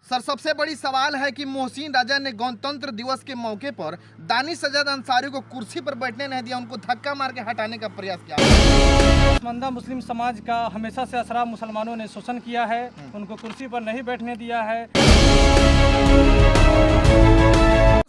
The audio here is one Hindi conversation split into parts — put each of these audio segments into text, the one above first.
सर, सबसे बड़ी सवाल है कि मोहसिन राजा ने गणतंत्र दिवस के मौके पर दानिश सज्जाद अंसारी को कुर्सी पर बैठने नहीं दिया, उनको धक्का मार के हटाने का प्रयास किया। पसमानदा मुस्लिम समाज का हमेशा से असरा मुसलमानों ने शोषण किया है, उनको कुर्सी पर नहीं बैठने दिया है।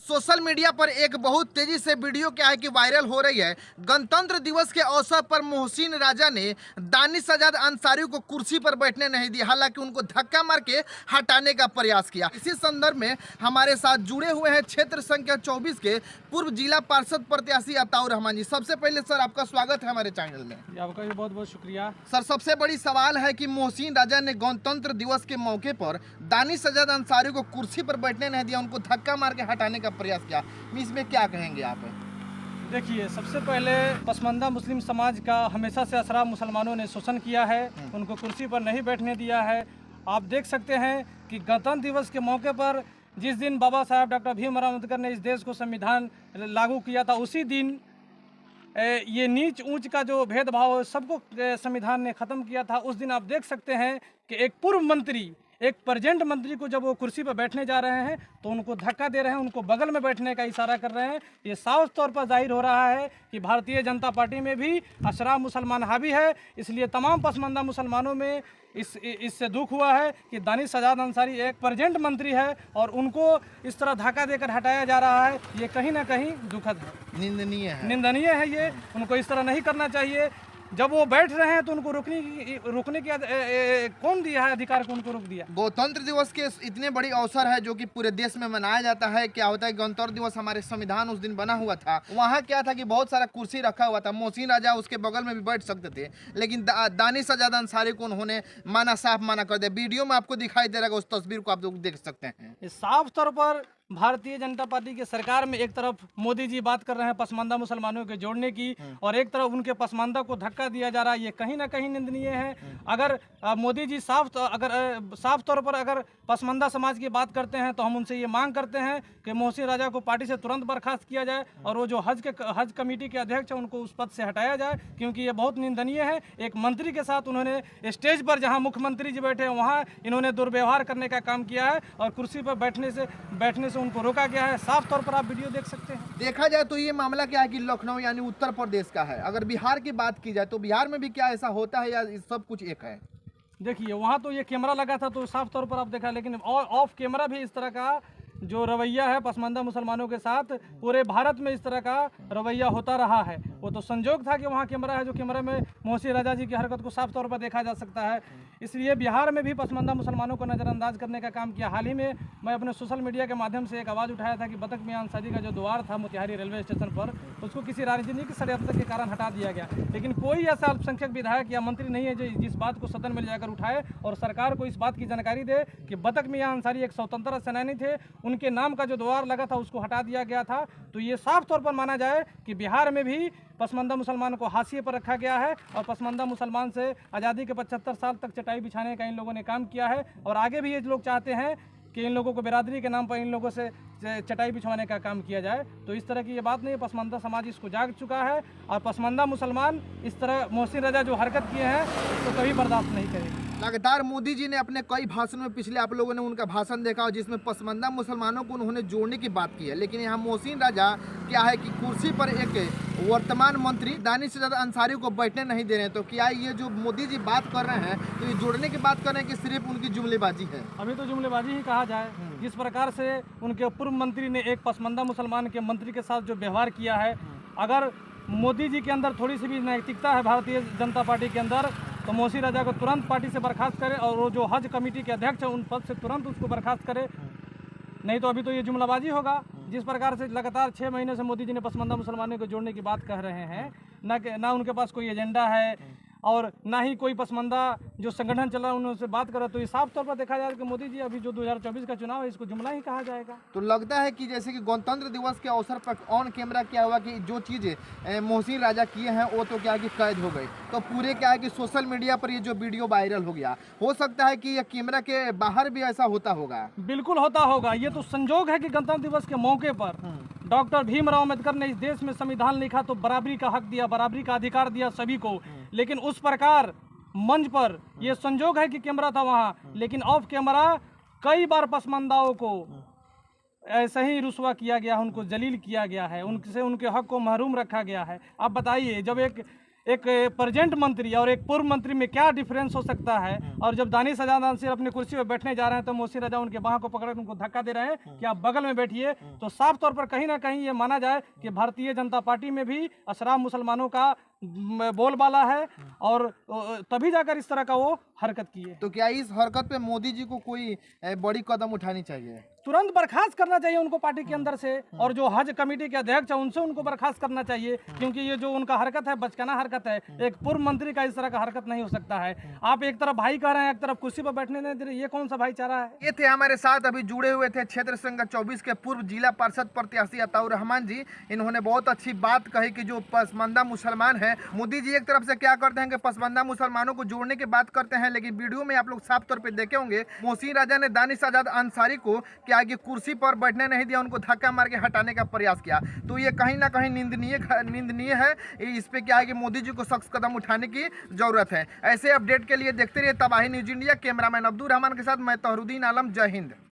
सोशल मीडिया पर एक बहुत तेजी से वीडियो क्या है कि वायरल हो रही है। गणतंत्र दिवस के अवसर पर मोहसिन राजा ने दानिश सज्जाद अंसारी को कुर्सी पर बैठने नहीं दी, हालांकि उनको धक्का मार के हटाने का प्रयास किया। इसी संदर्भ में हमारे साथ जुड़े हुए हैं क्षेत्र संख्या 24 के पूर्व जिला पार्षद प्रत्याशी अताउर रहमान जी। सबसे पहले सर, आपका स्वागत है हमारे चैनल में। आपका भी बहुत बहुत शुक्रिया। सर, सबसे बड़ी सवाल है कि मोहसिन राजा ने गणतंत्र दिवस के मौके पर दानिश सज्जाद अंसारी को कुर्सी पर बैठने नहीं दिया, उनको धक्का मार के हटाने का प्रयास किया। इसमें क्या कहेंगे आप? देखिए, सबसे पहले पसमानदा मुस्लिम समाज का हमेशा से असरा मुसलमानों ने शोषण किया है, उनको कुर्सी पर नहीं बैठने दिया है। आप देख सकते हैं कि गणतंत्र दिवस के मौके पर जिस दिन बाबा साहब डॉक्टर भीमराव अम्बेडकर ने इस देश को संविधान लागू किया था, उसी दिन ये नीच ऊंच का जो भेदभाव सबको संविधान ने ख़त्म किया था। उस दिन आप देख सकते हैं कि एक पूर्व मंत्री, एक प्रेजेंट मंत्री को जब वो कुर्सी पर बैठने जा रहे हैं तो उनको धक्का दे रहे हैं, उनको बगल में बैठने का इशारा कर रहे हैं। ये साफ तौर पर जाहिर हो रहा है कि भारतीय जनता पार्टी में भी अशराफ मुसलमान हावी है। इसलिए तमाम पसमानदा मुसलमानों में इससे दुख हुआ है कि दानिश सज्जाद अंसारी एक प्रेजेंट मंत्री है और उनको इस तरह धक्का देकर हटाया जा रहा है। ये कहीं ना कहीं दुखद है, निंदनीय है। ये उनको इस तरह नहीं करना चाहिए। जब वो बैठ रहे हैं तो उनको रुकने की कौन दिया है अधिकार को? उनको रोक दिया। गणतंत्र दिवस के इतने बड़ी अवसर है जो कि पूरे देश में मनाया जाता है। क्या होता है, गणतंत्र दिवस हमारे संविधान उस दिन बना हुआ था, वहाँ क्या था कि बहुत सारा कुर्सी रखा हुआ था, मोहसिन राजा उसके बगल में भी बैठ सकते थे, लेकिन दानिश सज्जाद अंसारी को उन्होंने साफ मना कर दिया। वीडियो में आपको दिखाई दे रहा है, उस तस्वीर को आप लोग देख सकते हैं। साफ तौर पर भारतीय जनता पार्टी की सरकार में एक तरफ मोदी जी बात कर रहे हैं पसमानदा मुसलमानों के जोड़ने की, और एक तरफ उनके पसमानदा को धक्का दिया जा रहा है। ये कहीं ना कहीं निंदनीय है। अगर मोदी जी साफ तौर पर अगर पसमानदा समाज की बात करते हैं तो हम उनसे ये मांग करते हैं कि मोहसिन राजा को पार्टी से तुरंत बर्खास्त किया जाए और वो जो हज कमेटी के अध्यक्ष हैं उनको उस पद से हटाया जाए, क्योंकि ये बहुत निंदनीय है। एक मंत्री के साथ उन्होंने स्टेज पर जहाँ मुख्यमंत्री जी बैठे हैं वहाँ इन्होंने दुर्व्यवहार करने का काम किया है और कुर्सी पर बैठने से उनको रोका गया है। साफ तौर पर आप वीडियो देख सकते हैं। देखा जाए तो ये मामला क्या है कि लखनऊ यानी उत्तर प्रदेश का है। अगर बिहार की बात की जाए तो बिहार में भी क्या ऐसा होता है या सब कुछ एक है? देखिए, वहाँ तो ये कैमरा लगा था तो साफ तौर पर आप देखा, लेकिन ऑफ कैमरा भी इस तरह का जो रवैया है पसमानदा मुसलमानों के साथ पूरे भारत में इस तरह का रवैया होता रहा है। वो तो संजोग था कि वहाँ कैमरा है, जो कैमरे में मोहसिन राजा जी की हरकत को साफ तौर पर देखा जा सकता है। इसलिए बिहार में भी पसमानदा मुसलमानों को नज़रअंदाज करने का काम किया। हाल ही में मैं अपने सोशल मीडिया के माध्यम से एक आवाज़ उठाया था कि बतख मियां अंसारी का जो द्वार था मोतिहारी रेलवे स्टेशन पर, उसको किसी राजनीतिक षड्यंत्र के कारण हटा दिया गया, लेकिन कोई ऐसा अल्पसंख्यक विधायक या मंत्री नहीं है जो जिस बात को सदन में ले जाकर उठाए और सरकार को इस बात की जानकारी दे कि बतख मियां अंसारी एक स्वतंत्रता सेनानी थे, उनके नाम का जो द्वार लगा था उसको हटा दिया गया था। तो ये साफ तौर पर माना जाए कि बिहार में भी पसमानदा मुसलमान को हाशिए पर रखा गया है और पसमानदा मुसलमान से आज़ादी के 75 साल तक चटाई बिछाने का इन लोगों ने काम किया है और आगे भी ये लोग चाहते हैं कि इन लोगों को बिरादरी के नाम पर इन लोगों से चटाई बिछवाने का काम किया जाए। तो इस तरह की ये बात नहीं है, पसमानदा समाज इसको जाग चुका है और पसमानदा मुसलमान इस तरह मोहसिन रजा जो हरकत किए हैं उसको कभी बर्दाश्त नहीं करेगी। लगातार मोदी जी ने अपने कई भाषणों में, पिछले आप लोगों ने उनका भाषण देखा और जिसमें पसमानदा मुसलमानों को उन्होंने जोड़ने की बात की है, लेकिन यहाँ मोहसिन राजा क्या है कि कुर्सी पर एक वर्तमान मंत्री दानिश सज्जाद अंसारी को बैठने नहीं दे रहे हैं। तो क्या ये जो मोदी जी बात कर रहे हैं तो ये जोड़ने की बात कर रहे हैं कि सिर्फ उनकी जुमलेबाजी है? अभी तो जुमलेबाजी ही कहा जाए। जिस प्रकार से उनके पूर्व मंत्री ने एक पसमानदा मुसलमान के मंत्री के साथ जो व्यवहार किया है, अगर मोदी जी के अंदर थोड़ी सी भी नैतिकता है भारतीय जनता पार्टी के अंदर, तो मोहसिन राजा को तुरंत पार्टी से बर्खास्त करे और वो जो हज कमेटी के अध्यक्ष है उन पद से तुरंत उसको बर्खास्त करे, नहीं तो अभी तो ये जुमलाबाजी होगा। जिस प्रकार से लगातार 6 महीने से मोदी जी ने पसमानदा मुसलमानों को जोड़ने की बात कह रहे हैं, ना उनके पास कोई एजेंडा है और ना ही कोई पसमानदा जो संगठन चल रहा है उनसे बात करें, तो ये साफ तौर पर देखा जाए कि मोदी जी अभी जो 2024 का चुनाव है इसको जुमला ही कहा जाएगा। तो लगता है कि जैसे कि गणतंत्र दिवस के अवसर पर ऑन कैमरा क्या हुआ कि जो चीज़ें मोहसिन राजा किए हैं वो तो क्या है कि कैद हो गई, तो पूरे क्या है कि सोशल मीडिया पर ये जो वीडियो वायरल हो गया, हो सकता है कि ये कैमरा के बाहर भी ऐसा होता होगा। बिल्कुल होता होगा। ये तो संजोग है कि गणतंत्र दिवस के मौके पर डॉक्टर भीमराव अम्बेडकर ने इस देश में संविधान लिखा तो बराबरी का हक दिया, बराबरी का अधिकार दिया सभी को, लेकिन उस प्रकार मंच पर यह संजोग है कि कैमरा था वहाँ, लेकिन ऑफ कैमरा कई बार पसमानदाओं को ऐसे ही रुस्वा किया गया है, उनको जलील किया गया है, उनसे उनके हक को महरूम रखा गया है। आप बताइए, जब एक प्रेजेंट मंत्री और एक पूर्व मंत्री में क्या डिफरेंस हो सकता है? और जब दानिश आजाद अंसारी अपनी कुर्सी पर बैठने जा रहे हैं तो मोहसिन रजा उनके बाहों को पकड़ उनको धक्का दे रहे हैं कि आप बगल में बैठिए। तो साफ तौर पर कहीं ना कहीं ये माना जाए कि भारतीय जनता पार्टी में भी अशराफ मुसलमानों का बोलबाला है और तभी जाकर इस तरह का वो हरकत की है। तो क्या इस हरकत पे मोदी जी को कोई बड़ी कदम उठानी चाहिए? तुरंत बर्खास्त करना चाहिए उनको पार्टी के अंदर से, और जो हज कमेटी के अध्यक्ष है उनसे उनको बर्खास्त करना चाहिए, क्योंकि ये जो उनका हरकत है बचकाना हरकत है। एक पूर्व मंत्री का इस तरह का हरकत नहीं हो सकता है। आप एक तरफ भाई कह रहे हैं, एक तरफ कुर्सी पर बैठने नहीं दे रहे, ये कौन सा भाईचारा है? ये थे हमारे साथ अभी जुड़े हुए थे क्षेत्र संघ 24 के पूर्व जिला पार्षद प्रत्याशी अताउर रहमान जी। इन्होंने बहुत अच्छी बात कही कि जो पसमानदा मुसलमान है, मोदी जी एक तरफ से क्या करते हैं कि पसमानदा मुसलमानों को जोड़ने की बात करते हैं, लेकिन वीडियो में आप लोग साफ तौर पे देखे होंगे मोहसिन राजा ने दानिश आजाद अंसारी को क्या आगे कुर्सी पर बैठने नहीं दिया, उनको धक्का मार के हटाने का प्रयास किया। तो ये कहीं ना कहीं निंदनीय है। इस पे क्या है कि मोदी जी को सख्त कदम उठाने की जरूरत है। ऐसे अपडेट के लिए देखते रहिए तबाही news India. Cameraman Abdul Rahman के साथ मैं तहरुद्दीन आलम। जय हिंद।